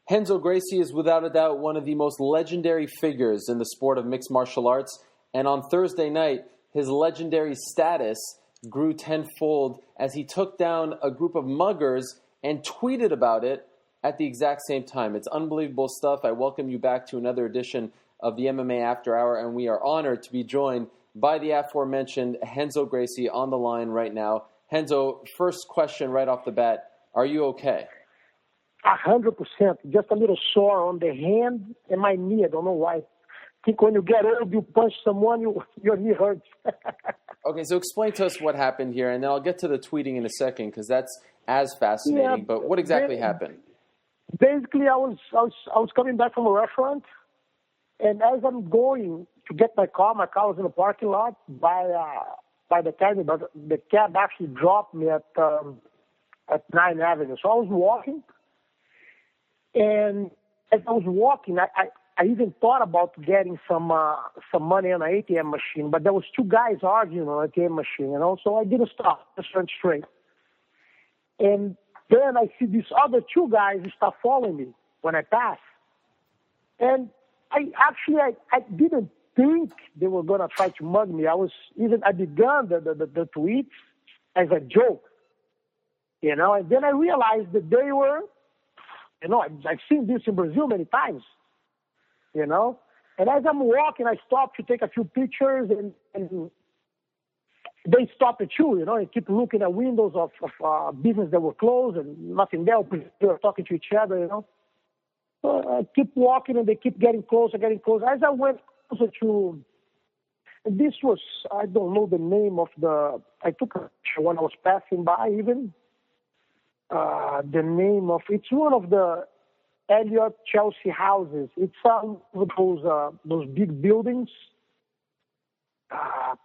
Renzo Gracie is without a doubt one of the most legendary figures in the sport of mixed martial arts, and on Thursday night, his legendary status grew tenfold as he took down a group of muggers and tweeted about it at the exact same time. It's unbelievable stuff. I welcome you back to another edition of the MMA After Hour, and we are honored to be joined by the aforementioned Renzo Gracie on the line right now. Renzo, first question right off the bat, are you okay? 100%. Just a little sore on the hand and my knee. I don't know why. I think when you get old, you punch someone, your knee hurts. Okay, so explain to us what happened here, and then I'll get to the tweeting in a second because that's as fascinating. Yeah, but what exactly happened? Basically, I was coming back from a restaurant, and as I'm going to get my car was in the parking lot by the cab. The cab actually dropped me at 9th Avenue. So I was walking. And as I was walking, I even thought about getting some money on an ATM machine, but there was two guys arguing on an ATM machine, so I didn't stop, just went straight. And then I see these other two guys start following me when I pass. And I didn't think they were going to try to mug me. I began the tweets as a joke, and then I realized that they were, I've seen this in Brazil many times, And as I'm walking, I stop to take a few pictures, and they stop at you, and keep looking at windows of business that were closed and nothing there. They were talking to each other, So I keep walking, and they keep getting closer. As I went closer to, this was, I don't know the name of I took a picture when I was passing by even. The name of, it's one of the Elliott Chelsea houses. It's those big buildings,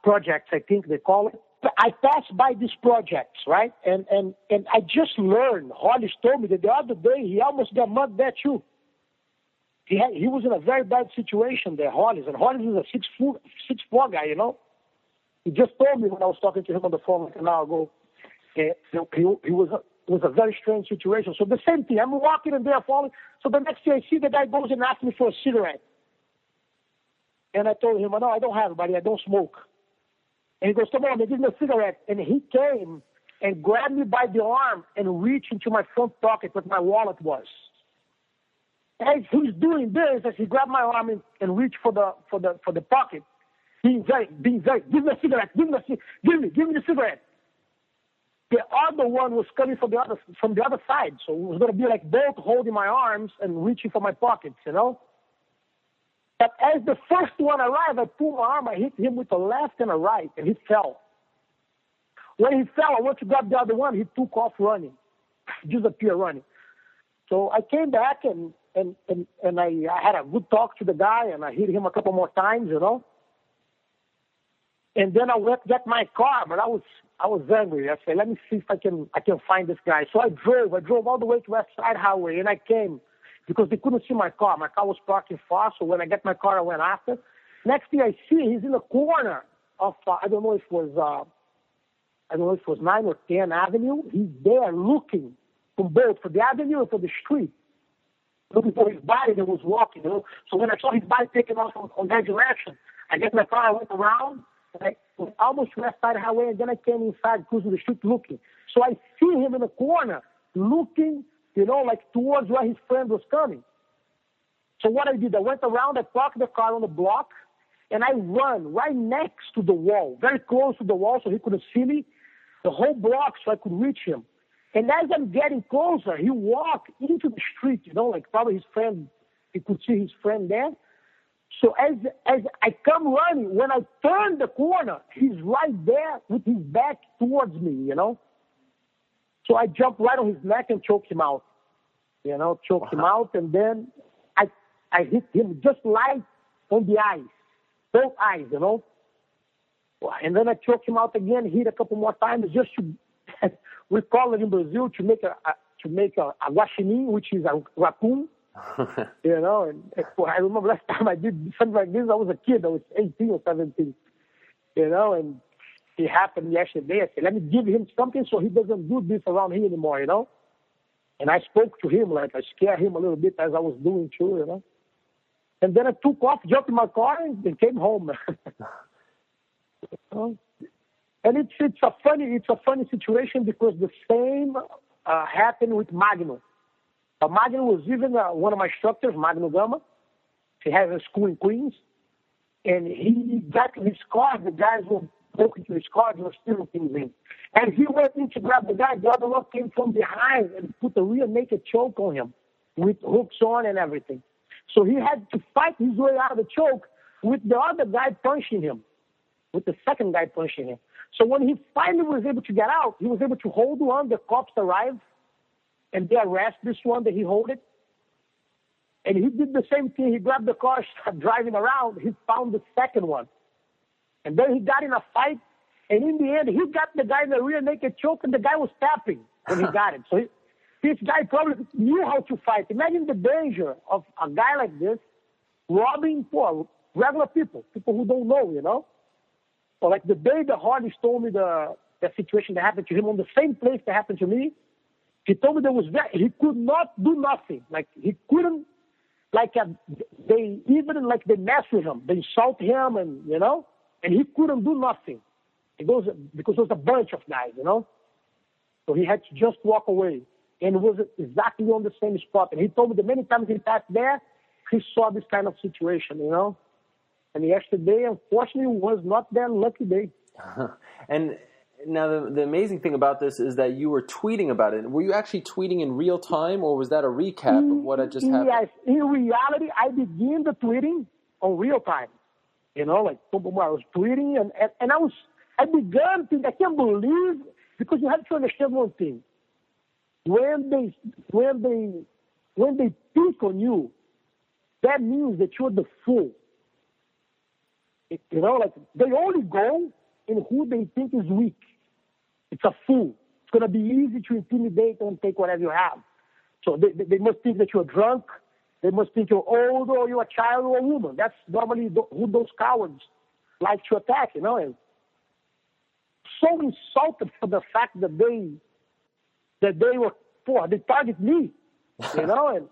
projects, I think they call it. I passed by these projects, right? And I just learned, Hollis told me that the other day he almost got mugged there too. He was in a very bad situation there, Hollis. And Hollis is a 6'4" guy, He just told me when I was talking to him on the phone like an hour ago. He was a very strange situation. So the same thing. I'm walking and they're falling. So the next thing I see, the guy goes and asks me for a cigarette. And I told him, no, I don't have it, buddy. I don't smoke. And he goes, come on, give me a cigarette. And he came and grabbed me by the arm and reached into my front pocket where my wallet was. As he's doing this, as he grabbed my arm and reached for the pocket, being very, give me a cigarette, give me the cigarette. The other one was coming from the other side, so it was going to be like both holding my arms and reaching for my pockets, But as the first one arrived, I pulled my arm, I hit him with a left and a right, and he fell. When he fell, I went to grab the other one, he took off running, disappeared running. So I came back and I had a good talk to the guy, and I hit him a couple more times, And then I went to get my car, but I was angry. I said, let me see if I can find this guy. So I drove all the way to West Side Highway, and I came because they couldn't see my car. My car was parking far, so when I get my car, I went after. Next thing I see, he's in the corner of I don't know if it was 9th or 10th Avenue. He's there looking for the avenue and for the street, looking for his body that was walking. So when I saw his body taking off on that direction, I get my car, I went around. I was almost West Side Highway, and then I came inside, cruising the street looking. So I see him in the corner looking, like towards where his friend was coming. So what I did, I went around, I parked the car on the block, and I run right next to the wall, very close to the wall so he couldn't see me, the whole block so I could reach him. And as I'm getting closer, he walked into the street, like probably his friend, he could see his friend there. So as I come running, when I turn the corner, he's right there with his back towards me, So I jump right on his neck and choke him out, him out. And then I hit him just light on the eyes, both eyes, And then I choke him out again, hit a couple more times just to, we call it in Brazil, to make a guaxinim, which is a raccoon. And I remember last time I did something like this, I was a kid, I was 18 or 17, and it happened yesterday. I said, let me give him something so he doesn't do this around here anymore, And I spoke to him, like I scared him a little bit as I was doing too, you know. And then I took off, jumped in my car, and came home. And it's a funny situation because the same happened with Magno. Magno was even one of my instructors, Magno Gama. He has a school in Queens, and he got his car. The guys were broken to his car. They were stealing things in, and he went in to grab the guy. The other one came from behind and put a rear naked choke on him with hooks on and everything. So he had to fight his way out of the choke with the other guy punching him, with the second guy punching him. So when he finally was able to get out, he was able to hold one. The cops arrived, and they arrest this one that he held it. And he did the same thing. He grabbed the car, started driving around. He found the second one. And then he got in a fight. And in the end, he got the guy in the rear naked choke, and the guy was tapping when he got him. So this guy probably knew how to fight. Imagine the danger of a guy like this robbing poor, regular people who don't know, you know? So like the day the Hardys told me the situation that happened to him on the same place that happened to me, he told me he could not do nothing. Like he couldn't, they mess with him, they insult him, and you know, and he couldn't do nothing. Because there was a bunch of guys, you know. So he had to just walk away, and it was exactly on the same spot. And he told me that many times he passed there, he saw this kind of situation, you know. And yesterday, unfortunately, was not that lucky day. And now the amazing thing about this is that you were tweeting about it. Were you actually tweeting in real time, or was that a recap of what had just happened? Yes, in reality, I began the tweeting on real time. You know, like I was tweeting, and I began to, I can't believe, because you have to understand one thing. When they pick on you, that means that you're the fool. You know, like they only go in who they think is weak. It's a fool. It's going to be easy to intimidate and take whatever you have. So they must think that you're drunk. They must think you're old, or you're a child, or a woman. That's normally who those cowards like to attack, you know. And so insulted for the fact that they were poor. They target me, you know.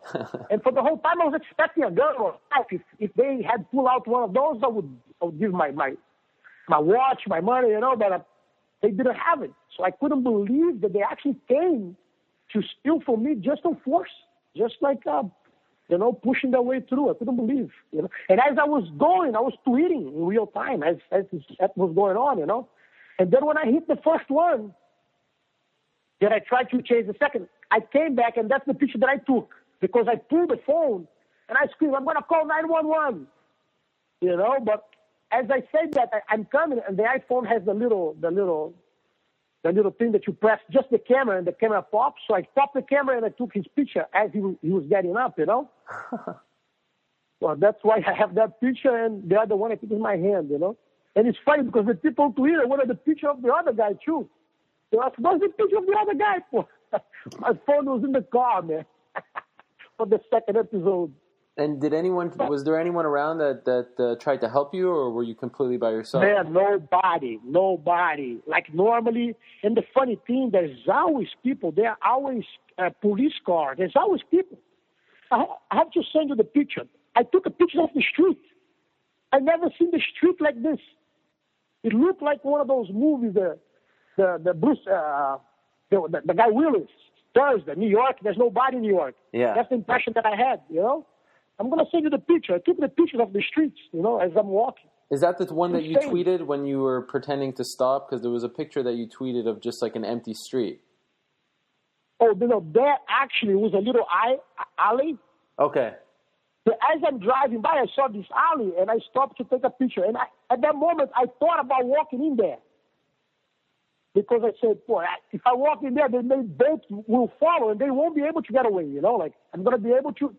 And for the whole time I was expecting a gun or a knife. If they had pulled out one of those, I would give my watch, my money, you know. But they didn't have it. So I couldn't believe that they actually came to steal from me just on force, just like, you know, pushing their way through. I couldn't believe, you know. And as I was going, I was tweeting in real time as that was going on, you know. And then when I hit the first one, then I tried to chase the second. I came back, and that's the picture that I took, because I pulled the phone, and I screamed, "I'm going to call 911," you know. But as I said that, I'm coming, and the iPhone has the little thing that you press, just the camera, and the camera pops. So I popped the camera, and I took his picture as he was getting up, you know. Well, that's why I have that picture, and the other one I took in my hand, you know. And it's funny because the people on Twitter wanted the picture of the other guy too. They asked, "What's the picture of the other guy for?" My phone was in the car, man, for the second episode. And was there anyone around that tried to help you, or were you completely by yourself? Man, nobody. Like normally, and the funny thing, there's always people. There are always police cars. There's always people. I have to send you the picture. I took a picture of the street. I never seen the street like this. It looked like one of those movies, the Bruce, the guy Willis, Thursday, New York. There's nobody in New York. Yeah. That's the impression that I had, you know. I'm going to send you the picture. I took the picture of the streets, you know, as I'm walking. Is that the one that you tweeted when you were pretending to stop? Because there was a picture that you tweeted of just like an empty street. Oh, no, that actually was a little alley. Okay. So as I'm driving by, I saw this alley, and I stopped to take a picture. And at that moment, I thought about walking in there. Because I said, boy, if I walk in there, then both will follow, and they won't be able to get away, you know. Like, I'm going to be able to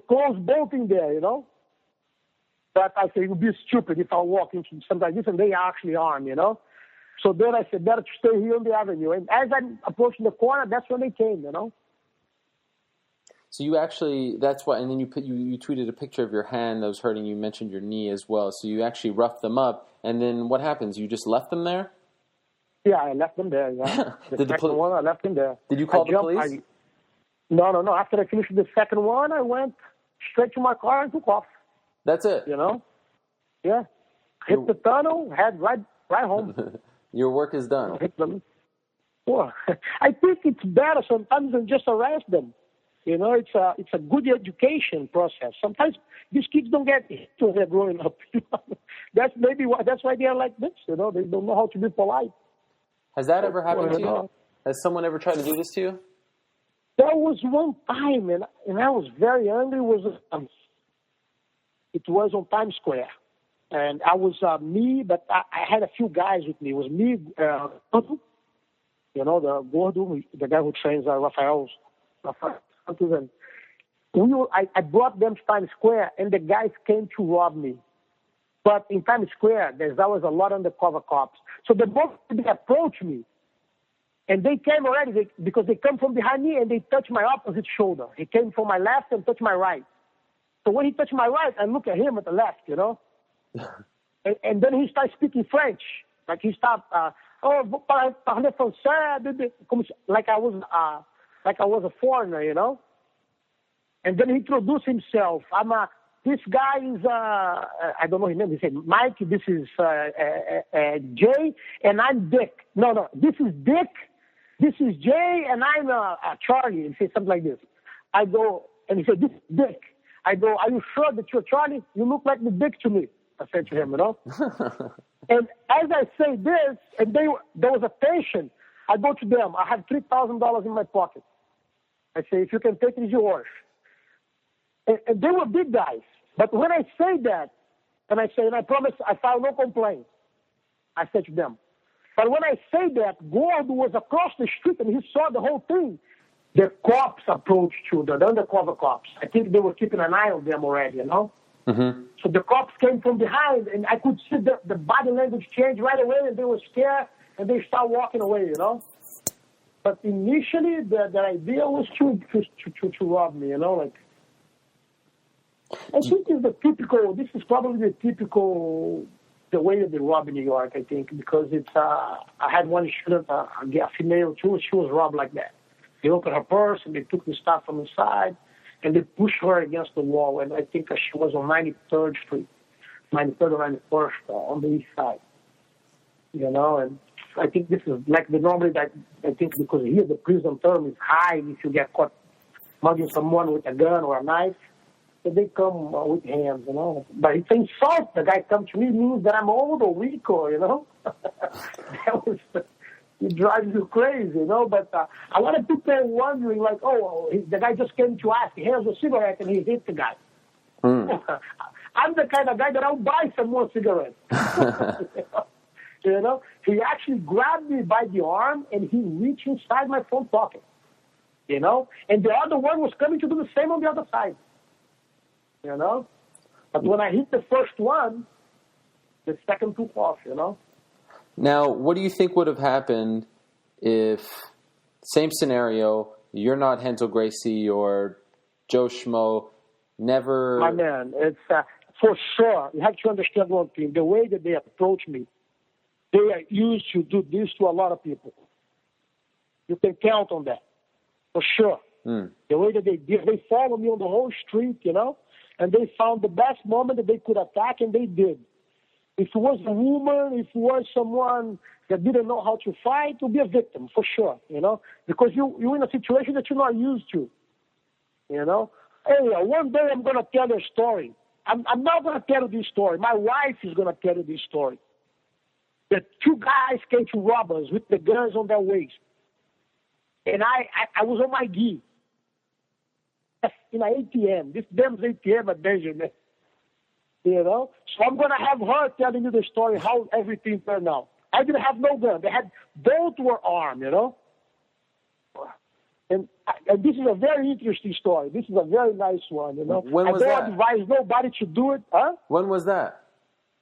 close both in there, you know. But I said, it would be stupid if I walk into something like this, and they actually armed, you know. So then I said, better to stay here on the avenue. And as I'm approaching the corner, that's when they came, you know. So you actually, that's why, and then you tweeted a picture of your hand that was hurting. You mentioned your knee as well. So you actually roughed them up. And then what happens? You just left them there? Yeah, I left them there, yeah. I left them there. Did you call the police? No. After I finished the second one, I went straight to my car and took off. That's it. You know? Yeah. Hit the tunnel, head right home. Your work is done. Hit them. Well, I think it's better sometimes than just arrest them. You know, it's a good education process. Sometimes these kids don't get it when they're growing up. That's why they are like this. You know, they don't know how to be polite. Has that ever happened to you? Has someone ever tried to do this to you? There was one time, and I was very angry. It was on Times Square, and I was me, but I had a few guys with me. It was me, you know, the Gordo, the guy who trains Rafael. And I brought them to Times Square, and the guys came to rob me. But in Times Square, there's always a lot of undercover cops. So the moment they approached me, and they came already because they come from behind me and they touched my opposite shoulder. He came from my left and touched my right. So when he touched my right, I look at him at the left, you know. and then he starts speaking French. Like he started, parlez français, like I was a foreigner, you know. And then he introduced himself. This guy is, I don't know his name. He said, Mike, this is Jay, and I'm Dick. No, this is Dick, this is Jay, and I'm Charlie. He said something like this. I go, and he said, this is Dick. I go, are you sure that you're Charlie? You look like the Dick to me. I said to him, you know. And as I say this, and there was a patient, I go to them. I have $3,000 in my pocket. I say, if you can take it, it's yours. And they were big guys. But when I say that, and I promise I file no complaint, I said to them. But when I say that, Gord was across the street and he saw the whole thing. The cops approached you, the undercover cops. I think they were keeping an eye on them already, you know? Mm-hmm. So the cops came from behind, and I could see the body language change right away, and they were scared, and they started walking away, you know? But initially, the idea was to rob me, you know, like. I think this is probably the typical, the way that they rob in New York, I think, because it's, I had one student, a female too, she was robbed like that. They opened her purse and they took the stuff from inside and they pushed her against the wall, and I think she was on 93rd Street, 93rd or 91st on the east side, you know, and I think this is like the normally that, I think because here the prison term is high if you get caught mugging someone with a gun or a knife. So they come with hands, you know. But if they insult the guy come to me, means that I'm old or weak or, you know. It drives you crazy, you know. But a lot of people are wondering, like, the guy just came to ask, he has a cigarette and he hit the guy. Mm. I'm the kind of guy that I'll buy some more cigarettes. You know. He actually grabbed me by the arm and he reached inside my front pocket, you know. And the other one was coming to do the same on the other side. You know? But when I hit the first one, the second took off, you know? Now, what do you think would have happened if, same scenario, you're not Renzo Gracie or Joe Schmo, never... My man, it's for sure. You have to understand one thing. The way that they approach me, they are used to do this to a lot of people. You can count on that, for sure. Mm. The way that they did, they follow me on the whole street, you know? And they found the best moment that they could attack, and they did. If it was a woman, if it was someone that didn't know how to fight, to be a victim, for sure, you know? Because you're in a situation that you're not used to, you know? Hey, one day I'm going to tell you a story. I'm not going to tell you this story. My wife is going to tell you this story. The two guys came to rob us with the guns on their waist. And I was on my gi. In an ATM. This damn ATM at Benjamin. You know? So I'm going to have her telling you the story, how everything turned out. I didn't have no gun. Both were armed, you know? And this is a very interesting story. This is a very nice one, you know? When was that? I don't advise nobody to do it. Huh? When was that?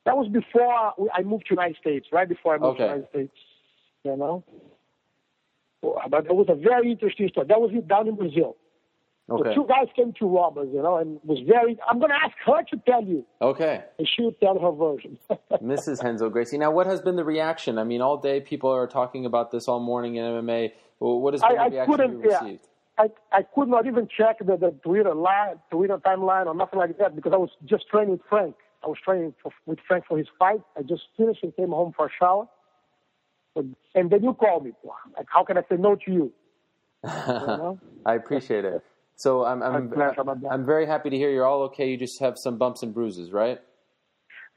That was before I moved to the United States, right before I moved to the United States, you know? But it was a very interesting story. That was down in Brazil. Okay. The two guys came to rob us, you know, and was very... I'm going to ask her to tell you. Okay. And she'll tell her version. Mrs. Renzo Gracie. Now, what has been the reaction? I mean, all day people are talking about this all morning in MMA. What has been the reaction you received? I could not even check the Twitter timeline or nothing like that because I was just training with Frank. I was training with Frank for his fight. I just finished and came home for a shower. And then you called me. Like, how can I say no to you? You know? I appreciate it. So I'm very happy to hear you're all okay. You just have some bumps and bruises, right?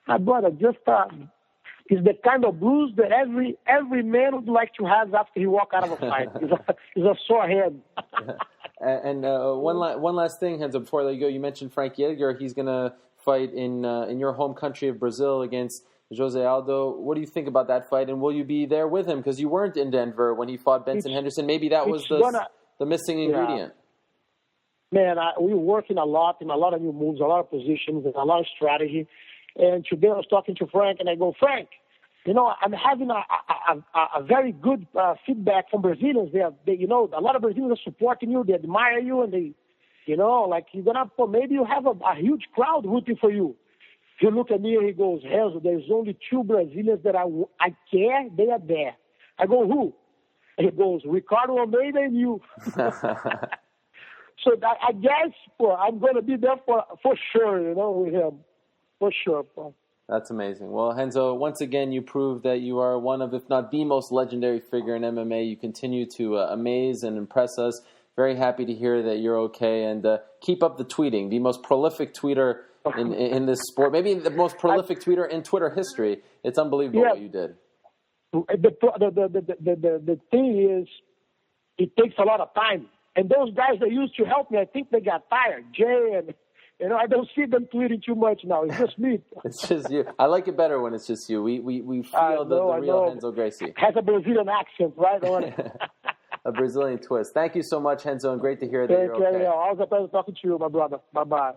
My brother, just is the kind of bruise that every man would like to have after he walk out of a fight. It's a sore head. And one last thing, Renzo, before I let you go, you mentioned Frank Yeager. He's going to fight in your home country of Brazil against Jose Aldo. What do you think about that fight? And will you be there with him? Because you weren't in Denver when he fought Benson Henderson. Maybe that was the missing ingredient. Man, we're working a lot in a lot of new moves, a lot of positions, and a lot of strategy. And today I was talking to Frank, and I go, Frank, I'm having a very good feedback from Brazilians. They a lot of Brazilians are supporting you. They admire you, and they, like you're gonna maybe you have a huge crowd rooting for you. He looked at me and he goes, Renzo, there's only 2 Brazilians that I care. They are there. I go, who? And he goes, Ricardo Almeida and you. So I guess I'm going to be there for sure, with him. For sure. That's amazing. Well, Renzo, once again, you proved that you are one of, if not the most legendary figure in MMA. You continue to amaze and impress us. Very happy to hear that you're okay. And keep up the tweeting. The most prolific tweeter in this sport. Maybe the most prolific tweeter in Twitter history. It's unbelievable what you did. The thing is, it takes a lot of time. And those guys that used to help me, I think they got tired. Jay and, I don't see them tweeting too much now. It's just me. It's just you. I like it better when it's just you. We feel the real Renzo Gracie. Has a Brazilian accent right on it. A Brazilian twist. Thank you so much, Renzo, and great to hear that you're okay. Always a pleasure talking to you, my brother. Bye-bye.